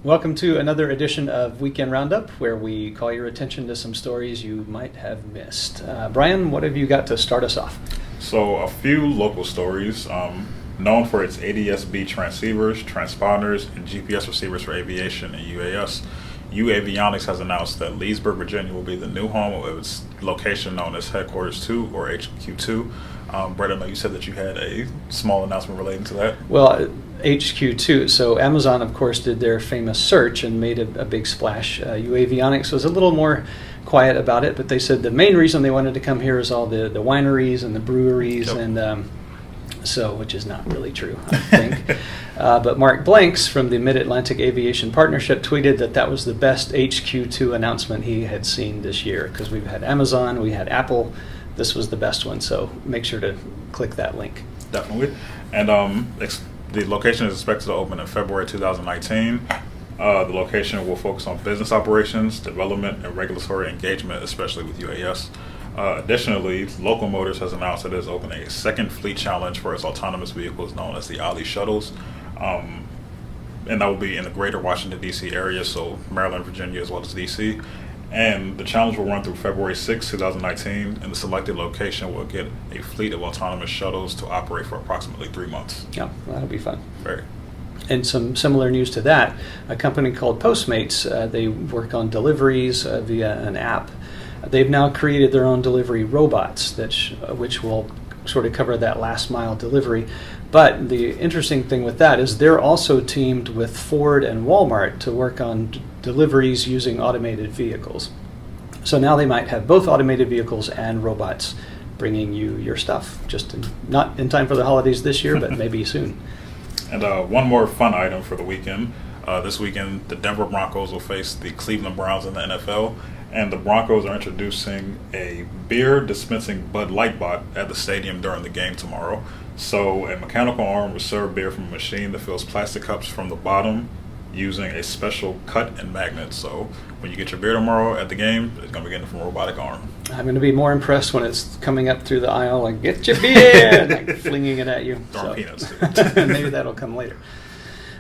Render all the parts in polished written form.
Welcome to another edition of Weekend Roundup, where we call your attention to some stories you might have missed. Brian, what have you got to start us off? So, a few local stories. Known for its ADS-B transceivers, transponders, and GPS receivers for aviation and UAS, UAvionix has announced that Leesburg, Virginia will be the new home of its location known as Headquarters 2 or HQ2. Brett, I know you said that you had a small announcement relating to that. Well, HQ2. So Amazon, of course, did their famous search and made a big splash. UAvionix was a little more quiet about it, but they said the main reason they wanted to come here is all the wineries and the breweries, Yep. and which is not really true, I think. But Mark Blanks from the Mid-Atlantic Aviation Partnership tweeted that was the best HQ2 announcement he had seen this year, because we've had Amazon, we had Apple. This was the best one, so make sure to click that link. Definitely. And the location is expected to open in February 2019. The location will focus on business operations, development, and regulatory engagement, especially with UAS. Additionally, Local Motors has announced that it is opening a second fleet challenge for its autonomous vehicles known as the Olli shuttles. And that will be in the greater Washington, D.C. area, so Maryland, Virginia, as well as D.C. And the challenge will run through February 6, 2019, and the selected location will get a fleet of autonomous shuttles to operate for approximately 3 months. Yeah, that'll be fun. Very. And some similar news to that, a company called Postmates, they work on deliveries via an app. They've now created their own delivery robots, which will sort of cover that last mile delivery. But the interesting thing with that is they're also teamed with Ford and Walmart to work on deliveries using automated vehicles. So now they might have both automated vehicles and robots bringing you your stuff, not in time for the holidays this year, but maybe soon. And one more fun item for the weekend. This weekend, the Denver Broncos will face the Cleveland Browns in the NFL. And the Broncos are introducing a beer dispensing Bud Light bot at the stadium during the game tomorrow. So a mechanical arm will serve beer from a machine that fills plastic cups from the bottom using a special cut and magnet. So when you get your beer tomorrow at the game, it's going to be getting from a robotic arm. I'm going to be more impressed when it's coming up through the aisle, like, get your beer, like flinging it at you. Throwing peanuts too. Maybe that'll come later.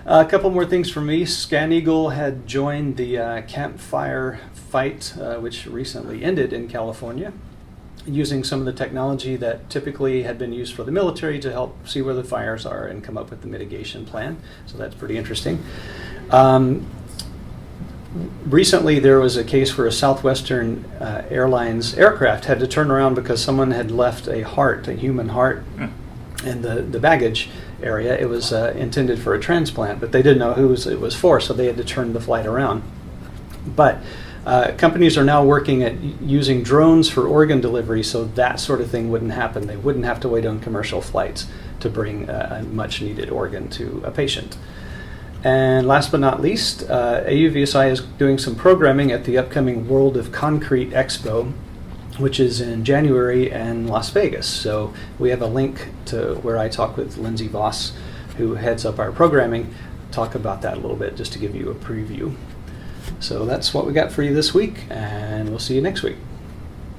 A couple more things from me. ScanEagle had joined the campfire fight, which recently ended in California, using some of the technology that typically had been used for the military to help see where the fires are and come up with the mitigation plan. So that's pretty interesting. Recently, there was a case where a Southwestern Airlines aircraft had to turn around because someone had left a human heart, in the baggage area. It was intended for a transplant, but they didn't know who it was for, so they had to turn the flight around. But companies are now working at using drones for organ delivery, so that sort of thing wouldn't happen. They wouldn't have to wait on commercial flights to bring a much-needed organ to a patient. And last but not least, AUVSI is doing some programming at the upcoming World of Concrete Expo, which is in January in Las Vegas. So we have a link to where I talk with Lindsay Voss, who heads up our programming, talk about that a little bit just to give you a preview. So that's what we got for you this week, and we'll see you next week.